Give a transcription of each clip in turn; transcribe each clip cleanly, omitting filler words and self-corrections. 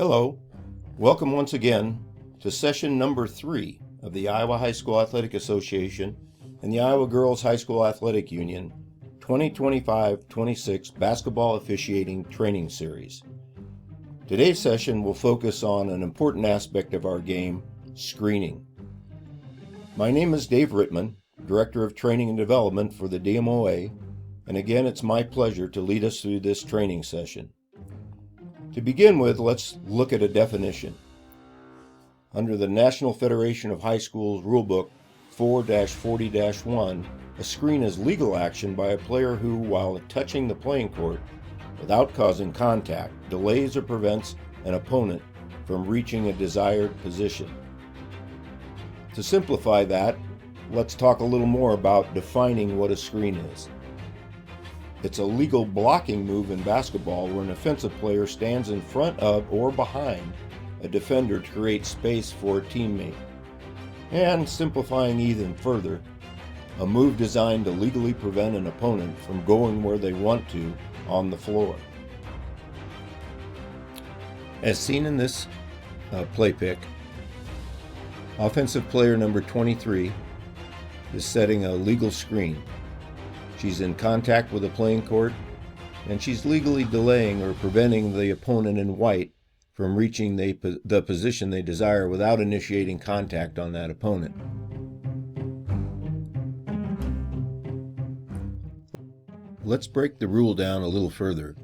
Hello, welcome once again to session number 3 of the Iowa High School Athletic Association and the Iowa Girls High School Athletic Union 2025-26 Basketball Officiating Training Series. Today's session will focus on an important aspect of our game, screening. My name is Dave Rittman, Director of Training and Development for the DMOA, and again it's my pleasure to lead us through this training session. To begin with, let's look at a definition. Under the National Federation of High Schools Rulebook 4-40-1, a screen is legal action by a player who, while touching the playing court without causing contact, delays or prevents an opponent from reaching a desired position. To simplify that, let's talk a little more about defining what a screen is. It's a legal blocking move in basketball where an offensive player stands in front of or behind a defender to create space for a teammate. And simplifying even further, a move designed to legally prevent an opponent from going where they want to on the floor. As seen in this play pick, offensive player number 23 is setting a legal screen. She's in contact with the playing court, and she's legally delaying or preventing the opponent in white from reaching the position they desire without initiating contact on that opponent. Let's break the rule down a little further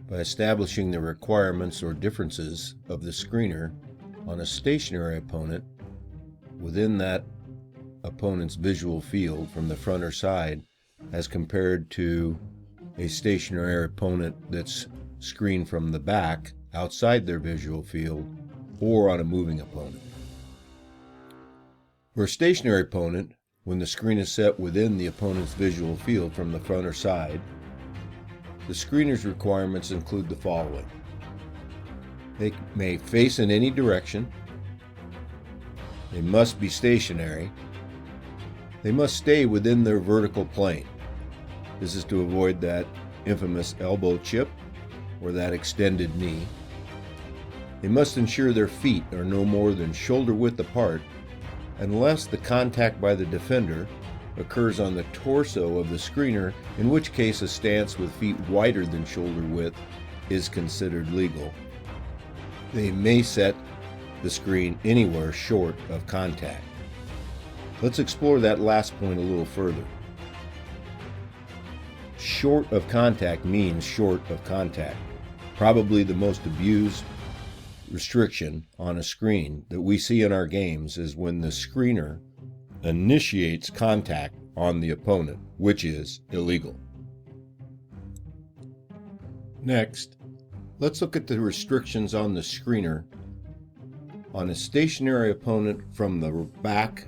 by establishing the requirements or differences of the screener on a stationary opponent within that opponent's visual field from the front or side as compared to a stationary opponent that's screened from the back outside their visual field or on a moving opponent. For a stationary opponent, when the screen is set within the opponent's visual field from the front or side, the screener's requirements include the following. They may face in any direction. They must be stationary. They must stay within their vertical plane. This is to avoid that infamous elbow chip or that extended knee. They must ensure their feet are no more than shoulder width apart unless the contact by the defender occurs on the torso of the screener, in which case a stance with feet wider than shoulder width is considered legal. They may set the screen anywhere short of contact. Let's explore that last point a little further. Short of contact means short of contact. Probably the most abused restriction on a screen that we see in our games is when the screener initiates contact on the opponent, which is illegal. Next, let's look at the restrictions on the screener on a stationary opponent from the back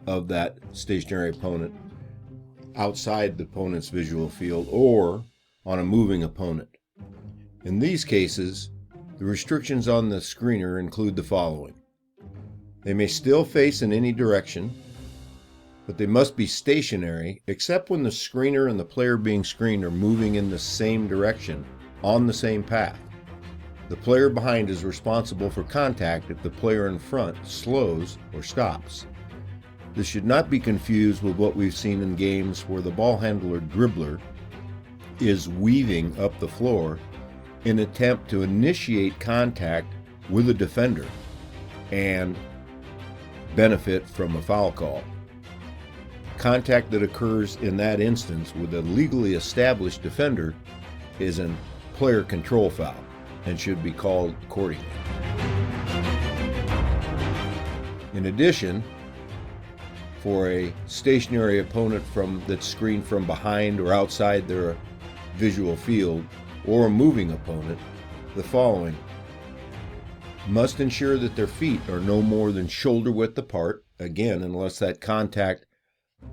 of that stationary opponent outside the opponent's visual field or on a moving opponent. In these cases, the restrictions on the screener include the following. They may still face in any direction, but they must be stationary except when the screener and the player being screened are moving in the same direction on the same path. The player behind is responsible for contact if the player in front slows or stops. This should not be confused with what we've seen in games where the ball handler dribbler is weaving up the floor in an attempt to initiate contact with a defender and benefit from a foul call. Contact that occurs in that instance with a legally established defender is a player control foul and should be called accordingly. In addition, for a stationary opponent that's screened from behind or outside their visual field, or a moving opponent, the following. Must ensure that their feet are no more than shoulder width apart, again, unless that contact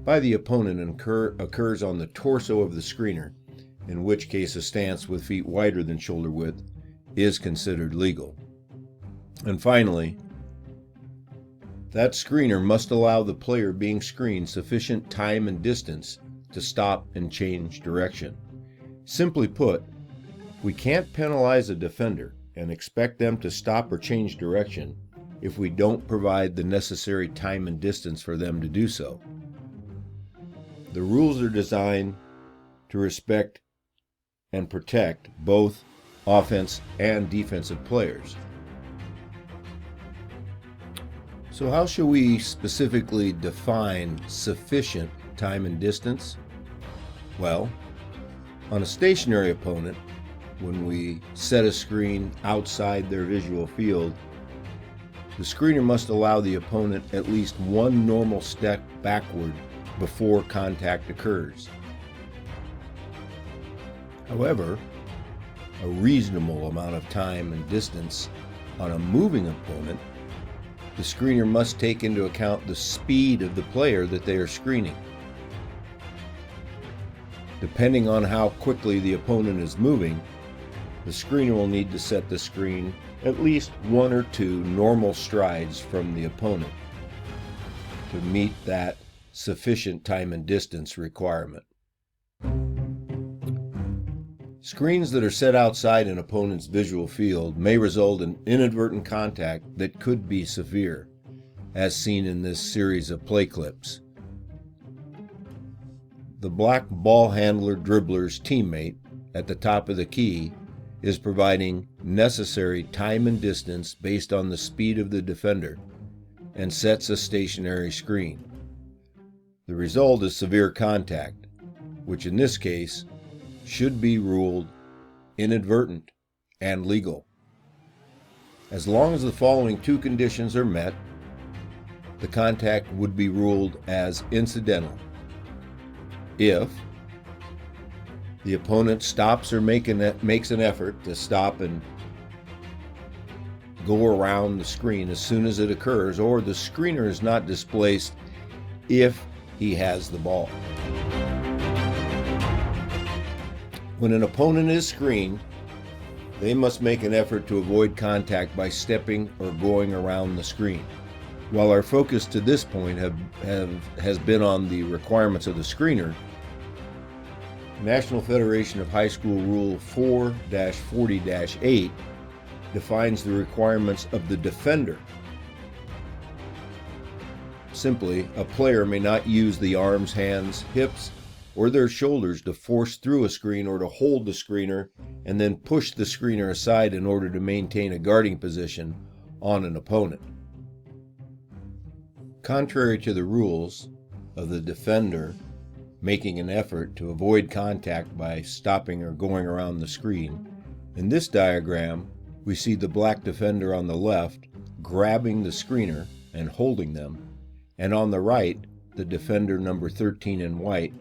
by the opponent occurs on the torso of the screener, in which case a stance with feet wider than shoulder width is considered legal. And finally, that screener must allow the player being screened sufficient time and distance to stop and change direction. Simply put, we can't penalize a defender and expect them to stop or change direction if we don't provide the necessary time and distance for them to do so. The rules are designed to respect and protect both offense and defensive players. So how should we specifically define sufficient time and distance? Well, on a stationary opponent, when we set a screen outside their visual field, the screener must allow the opponent at least one normal step backward before contact occurs. However, a reasonable amount of time and distance on a moving opponent, the screener must take into account the speed of the player that they are screening. Depending on how quickly the opponent is moving, the screener will need to set the screen at least one or two normal strides from the opponent to meet that sufficient time and distance requirement. Screens that are set outside an opponent's visual field may result in inadvertent contact that could be severe, as seen in this series of play clips. The black ball handler dribbler's teammate at the top of the key is providing necessary time and distance based on the speed of the defender and sets a stationary screen. The result is severe contact, which in this case should be ruled inadvertent and legal. As long as the following two conditions are met, the contact would be ruled as incidental. If the opponent stops or makes an effort to stop and go around the screen as soon as it occurs, or the screener is not displaced if he has the ball. When an opponent is screened, they must make an effort to avoid contact by stepping or going around the screen. While our focus to this point has been on the requirements of the screener, National Federation of High School Rule 4-40-8 defines the requirements of the defender. Simply, a player may not use the arms, hands, hips, or their shoulders to force through a screen or to hold the screener and then push the screener aside in order to maintain a guarding position on an opponent. Contrary to the rules of the defender making an effort to avoid contact by stopping or going around the screen, in this diagram we see the black defender on the left grabbing the screener and holding them, and on the right the defender number 13 in white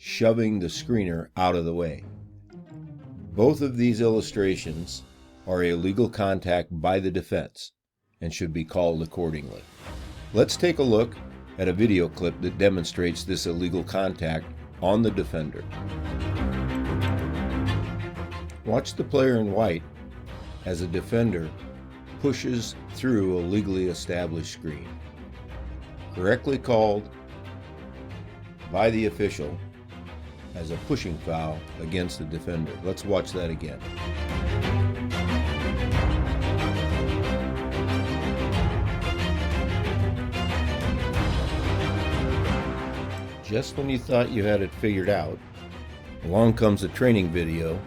shoving the screener out of the way. Both of these illustrations are illegal contact by the defense and should be called accordingly. Let's take a look at a video clip that demonstrates this illegal contact on the defender. Watch the player in white as a defender pushes through a legally established screen, correctly called by the official as a pushing foul against the defender. Let's watch that again. Just when you thought you had it figured out, along comes a training video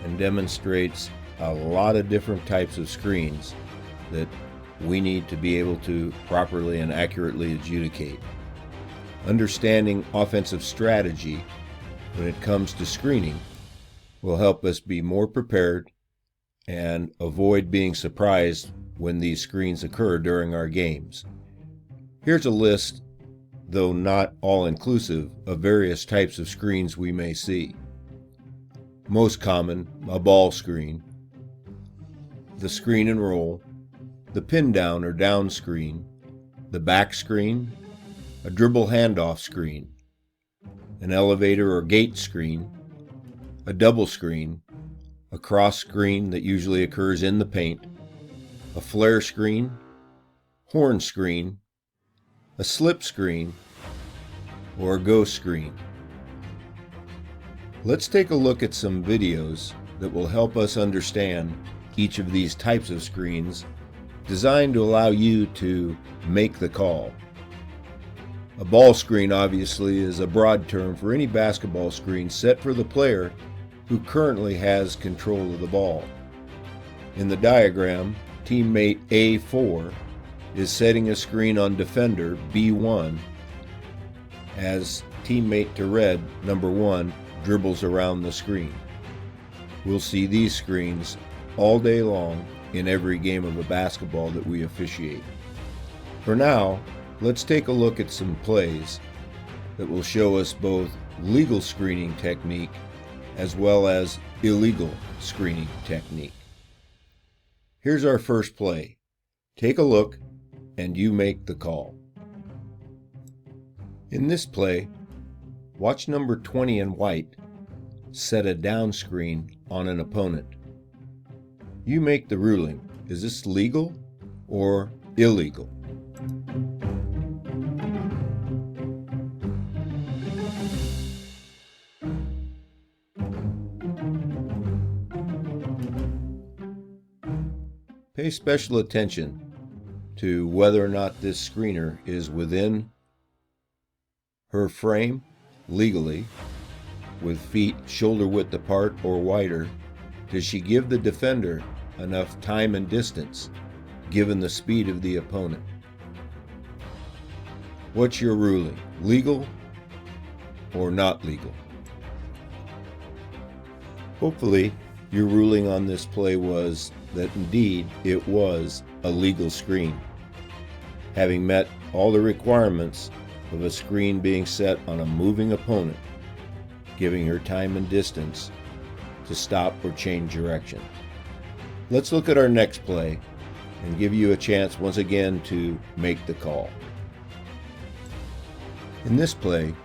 and demonstrates a lot of different types of screens that we need to be able to properly and accurately adjudicate. Understanding offensive strategy when it comes to screening will help us be more prepared and avoid being surprised when these screens occur during our games. Here's a list, though not all-inclusive, of various types of screens we may see. Most common, a ball screen, the screen and roll, the pin down or down screen, the back screen, a dribble handoff screen, an elevator or gate screen, a double screen, a cross screen that usually occurs in the paint, a flare screen, horn screen, a slip screen, or a ghost screen. Let's take a look at some videos that will help us understand each of these types of screens designed to allow you to make the call. A ball screen obviously is a broad term for any basketball screen set for the player who currently has control of the ball. In the diagram, teammate A4 is setting a screen on defender B1 as teammate to red, number 1, dribbles around the screen. We'll see these screens all day long in every game of a basketball that we officiate. For now, let's take a look at some plays that will show us both legal screening technique as well as illegal screening technique. Here's our first play. Take a look and you make the call. In this play, watch number 20 in white set a down screen on an opponent. You make the ruling. Is this legal or illegal? Pay special attention to whether or not this screener is within her frame legally, with feet shoulder width apart or wider. Does she give the defender enough time and distance given the speed of the opponent? What's your ruling? Legal or not legal? Hopefully, your ruling on this play was that indeed it was a legal screen, having met all the requirements of a screen being set on a moving opponent, giving her time and distance to stop or change direction. Let's look at our next play and give you a chance once again to make the call. In this play,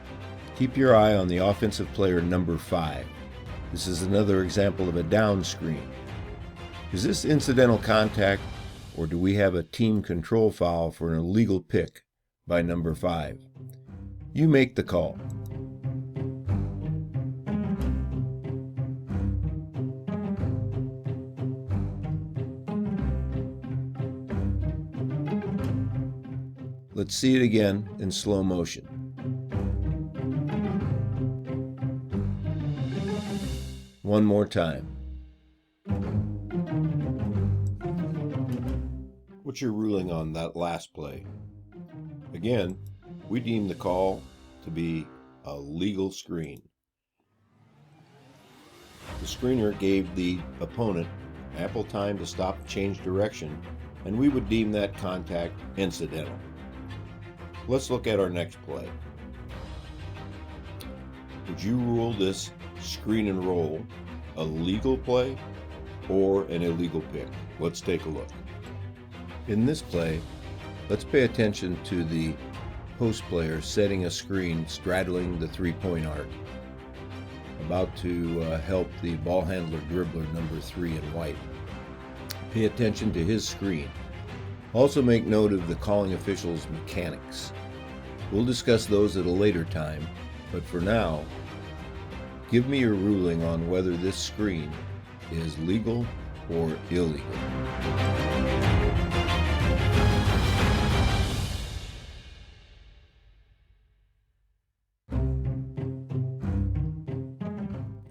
keep your eye on the offensive player number 5. This is another example of a down screen. Is this incidental contact, or do we have a team control foul for an illegal pick by number 5? You make the call. Let's see it again in slow motion. One more time. What's your ruling on that last play? Again, we deem the call to be a legal screen. The screener gave the opponent ample time to stop and change direction, and we would deem that contact incidental. Let's look at our next play. Would you rule this screen and roll a legal play or an illegal pick? Let's take a look. In this play, let's pay attention to the post player setting a screen straddling the three-point arc, about to help the ball handler dribbler number 3 in white. Pay attention to his screen. Also make note of the calling official's mechanics. We'll discuss those at a later time, but for now, give me your ruling on whether this screen is legal or illegal.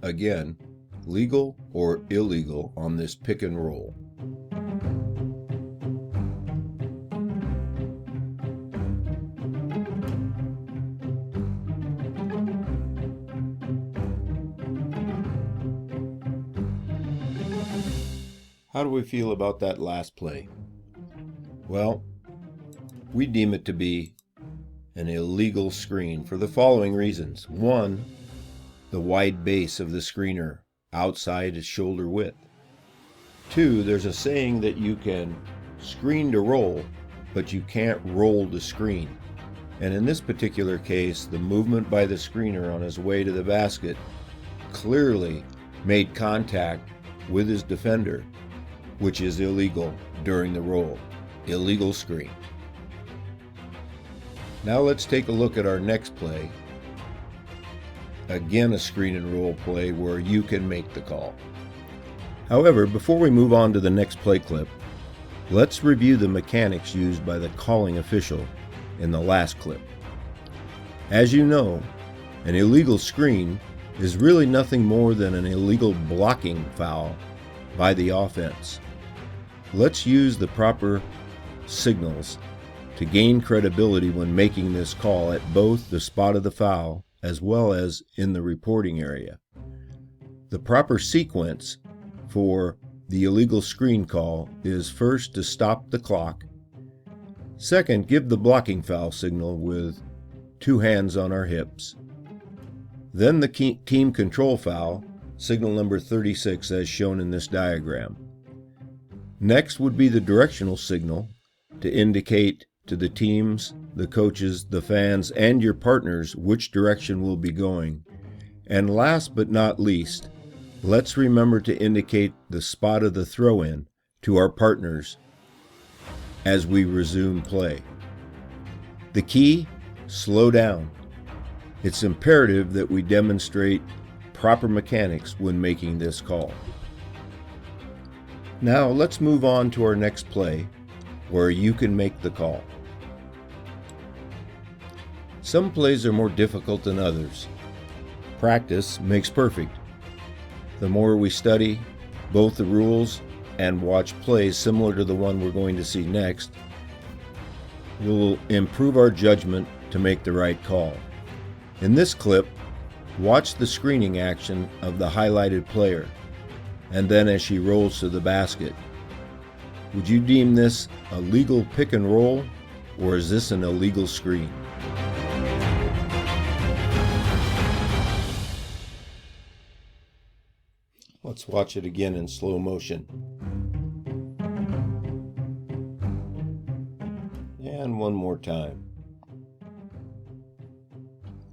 Again, legal or illegal on this pick and roll. How do we feel about that last play? Well, we deem it to be an illegal screen for the following reasons. 1, the wide base of the screener outside its shoulder width. 2, there's a saying that you can screen to roll, but you can't roll to screen. And in this particular case, the movement by the screener on his way to the basket clearly made contact with his defender, which is illegal during the roll. Illegal screen. Now let's take a look at our next play. Again, a screen and roll play where you can make the call. However, before we move on to the next play clip, let's review the mechanics used by the calling official in the last clip. As you know, an illegal screen is really nothing more than an illegal blocking foul by the offense. Let's use the proper signals to gain credibility when making this call at both the spot of the foul as well as in the reporting area. The proper sequence for the illegal screen call is first to stop the clock. Second, give the blocking foul signal with 2 hands on our hips. Then the team control foul, signal number 36 as shown in this diagram. Next would be the directional signal to indicate to the teams, the coaches, the fans, and your partners which direction we'll be going. And last but not least, let's remember to indicate the spot of the throw-in to our partners as we resume play. The key, slow down. It's imperative that we demonstrate proper mechanics when making this call. Now let's move on to our next play where you can make the call. Some plays are more difficult than others. Practice makes perfect. The more we study both the rules and watch plays similar to the one we're going to see next, we'll improve our judgment to make the right call. In this clip, watch the screening action of the highlighted player, and then as she rolls to the basket. Would you deem this a legal pick and roll, or is this an illegal screen? Let's watch it again in slow motion. And one more time.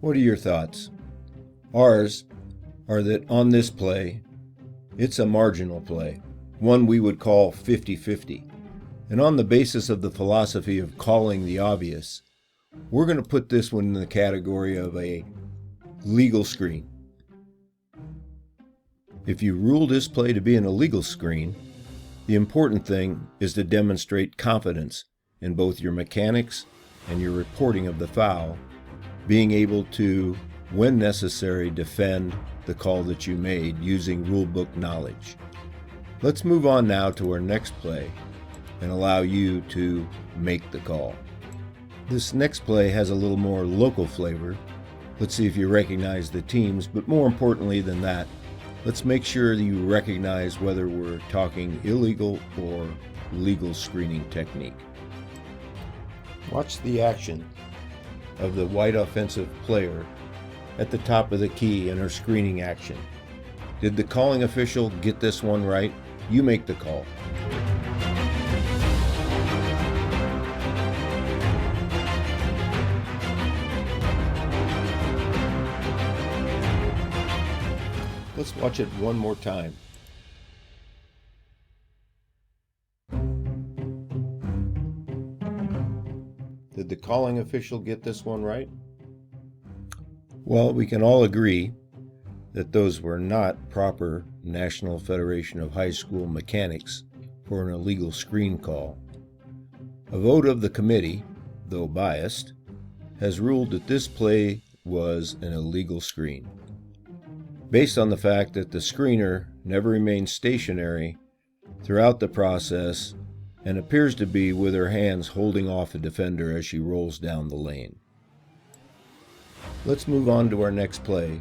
What are your thoughts? Ours are that on this play, it's a marginal play, one we would call 50-50. And on the basis of the philosophy of calling the obvious, we're going to put this one in the category of a legal screen. If you rule this play to be an illegal screen, the important thing is to demonstrate confidence in both your mechanics and your reporting of the foul, being able to, when necessary, defend the call that you made using rulebook knowledge. Let's move on now to our next play and allow you to make the call. This next play has a little more local flavor. Let's see if you recognize the teams, but more importantly than that, let's make sure that you recognize whether we're talking illegal or legal screening technique. Watch the action of the white offensive player at the top of the key in her screening action. Did the calling official get this one right? You make the call. Let's watch it one more time. Did the calling official get this one right? Well, we can all agree that those were not proper National Federation of High School Mechanics for an illegal screen call. A vote of the committee, though biased, has ruled that this play was an illegal screen, based on the fact that the screener never remained stationary throughout the process and appears to be with her hands holding off the defender as she rolls down the lane. Let's move on to our next play,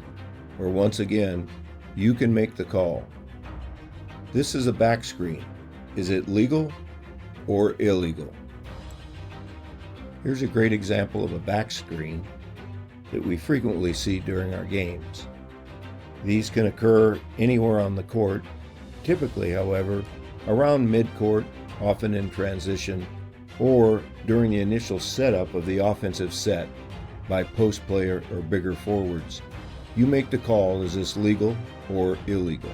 where once again, you can make the call. This is a back screen. Is it legal or illegal? Here's a great example of a back screen that we frequently see during our games. These can occur anywhere on the court, typically, however, around midcourt, often in transition, or during the initial setup of the offensive set by post player or bigger forwards. You make the call, is this legal or illegal?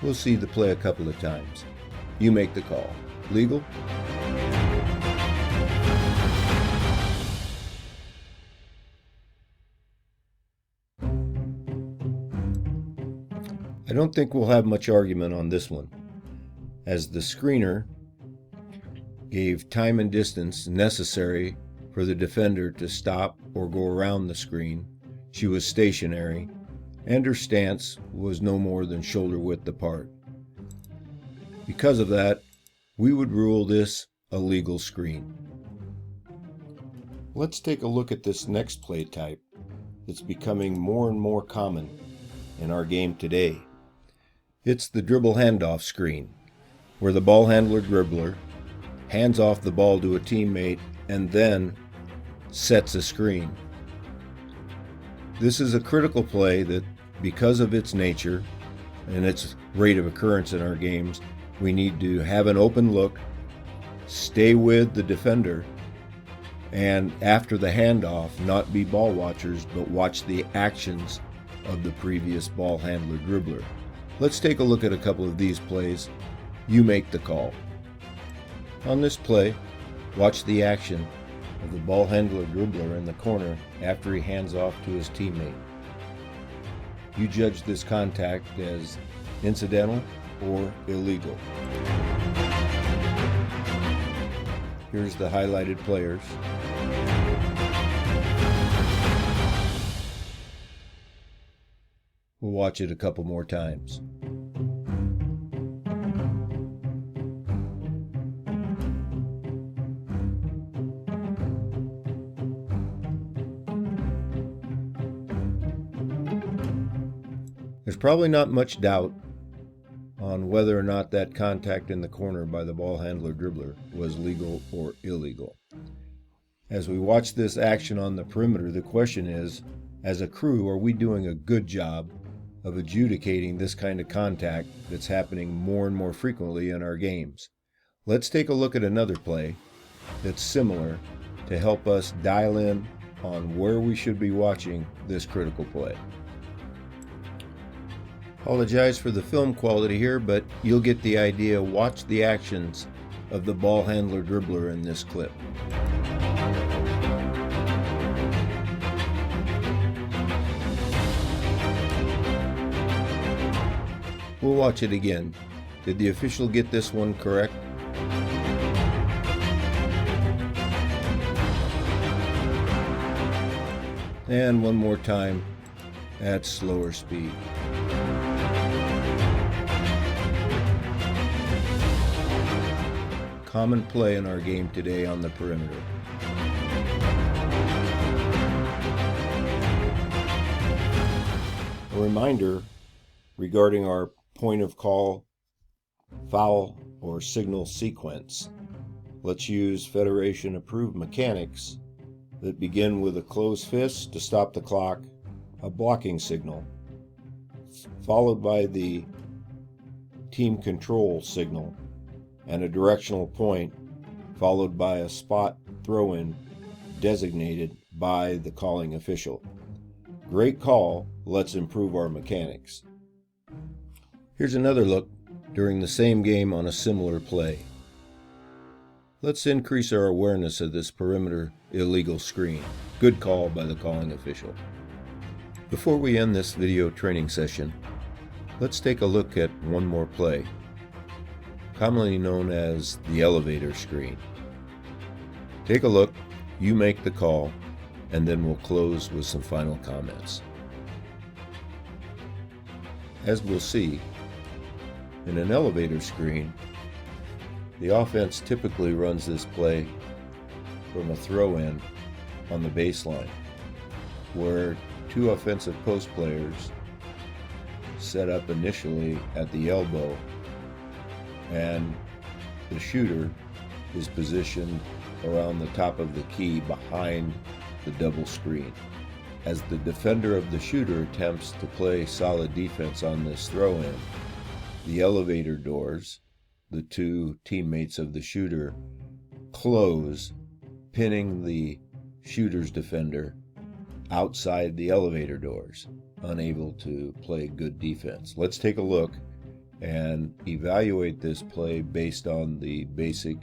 We'll see the play a couple of times. You make the call. Legal? I don't think we'll have much argument on this one, as the screener gave time and distance necessary for the defender to stop or go around the screen. She was stationary, and her stance was no more than shoulder width apart. Because of that, we would rule this a legal screen. Let's take a look at this next play type that's becoming more and more common in our game today. It's the dribble handoff screen, where the ball handler dribbler hands off the ball to a teammate and then sets a screen. This is a critical play that, because of its nature and its rate of occurrence in our games, we need to have an open look, stay with the defender, and after the handoff, not be ball watchers, but watch the actions of the previous ball handler dribbler. Let's take a look at a couple of these plays. You make the call. On this play, watch the action of the ball handler dribbler in the corner after he hands off to his teammate. You judge this contact as incidental or illegal. Here's the highlighted players. We'll watch it a couple more times. There's probably not much doubt on whether or not that contact in the corner by the ball handler dribbler was legal or illegal. As we watch this action on the perimeter, the question is, as a crew, are we doing a good job of adjudicating this kind of contact that's happening more and more frequently in our games? Let's take a look at another play that's similar to help us dial in on where we should be watching this critical play. Apologize for the film quality here, but you'll get the idea. Watch the actions of the ball handler dribbler in this clip. We'll watch it again. Did the official get this one correct? And one more time at slower speed. Common play in our game today on the perimeter. A reminder regarding our point of call, foul, or signal sequence. Let's use Federation approved mechanics that begin with a closed fist to stop the clock, a blocking signal, followed by the team control signal, and a directional point, followed by a spot throw-in designated by the calling official. Great call. Let's improve our mechanics. Here's another look during the same game on a similar play. Let's increase our awareness of this perimeter illegal screen. Good call by the calling official. Before we end this video training session, let's take a look at one more play, commonly known as the elevator screen. Take a look, you make the call, and then we'll close with some final comments. As we'll see, in an elevator screen, the offense typically runs this play from a throw-in on the baseline, where two offensive post players set up initially at the elbow, and the shooter is positioned around the top of the key behind the double screen. As the defender of the shooter attempts to play solid defense on this throw-in, the elevator doors, the two teammates of the shooter, close, pinning the shooter's defender outside the elevator doors, unable to play good defense. Let's take a look and evaluate this play based on the basic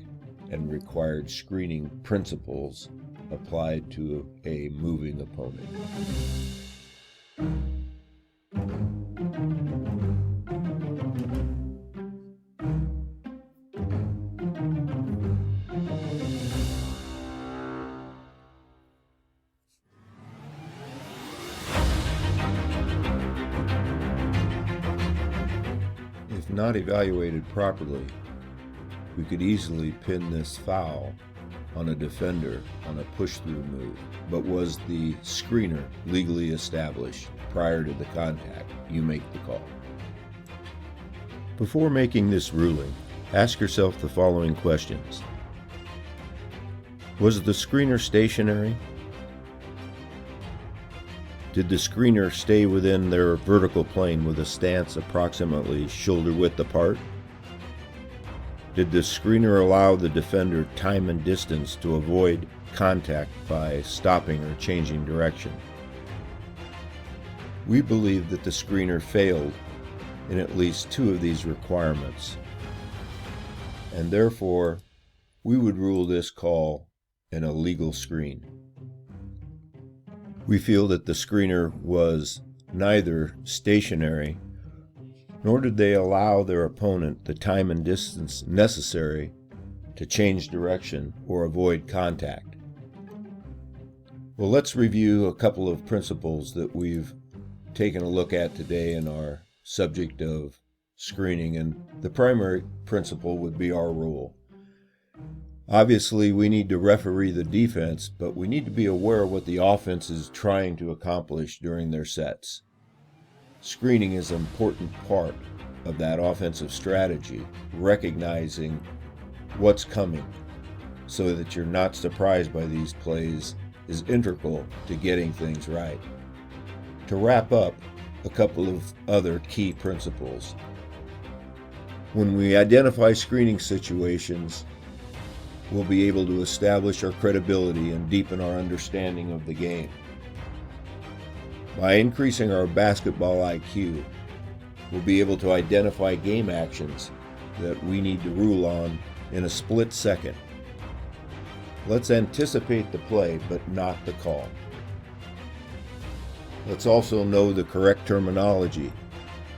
and required screening principles applied to a moving opponent. not evaluated properly, we could easily pin this foul on a defender on a push-through move. But was the screener legally established prior to the contact? You make the call. Before making this ruling, ask yourself the following questions. Was the screener stationary? Did the screener stay within their vertical plane with a stance approximately shoulder width apart? Did the screener allow the defender time and distance to avoid contact by stopping or changing direction? We believe that the screener failed in at least two of these requirements, and therefore we would rule this call an illegal screen. We feel that the screener was neither stationary, nor did they allow their opponent the time and distance necessary to change direction or avoid contact. Well, let's review a couple of principles that we've taken a look at today in our subject of screening, and the primary principle would be our rule. Obviously, we need to referee the defense, but we need to be aware of what the offense is trying to accomplish during their sets. Screening is an important part of that offensive strategy. Recognizing what's coming so that you're not surprised by these plays is integral to getting things right. To wrap up, a couple of other key principles. When we identify screening situations, we'll be able to establish our credibility and deepen our understanding of the game. By increasing our basketball IQ, we'll be able to identify game actions that we need to rule on in a split second. Let's anticipate the play, but not the call. Let's also know the correct terminology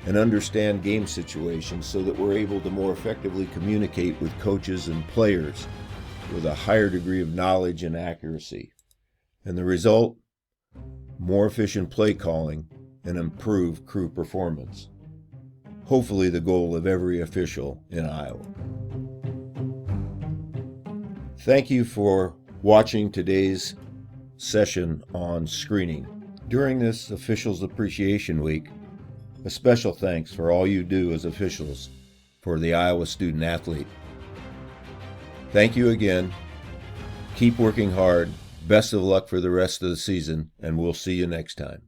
and understand game situations so that we're able to more effectively communicate with coaches and players with a higher degree of knowledge and accuracy. And the result? More efficient play calling and improved crew performance. Hopefully the goal of every official in Iowa. Thank you for watching today's session on screening. During this Officials Appreciation Week, a special thanks for all you do as officials for the Iowa student athlete. Thank you again. Keep working hard. Best of luck for the rest of the season, and we'll see you next time.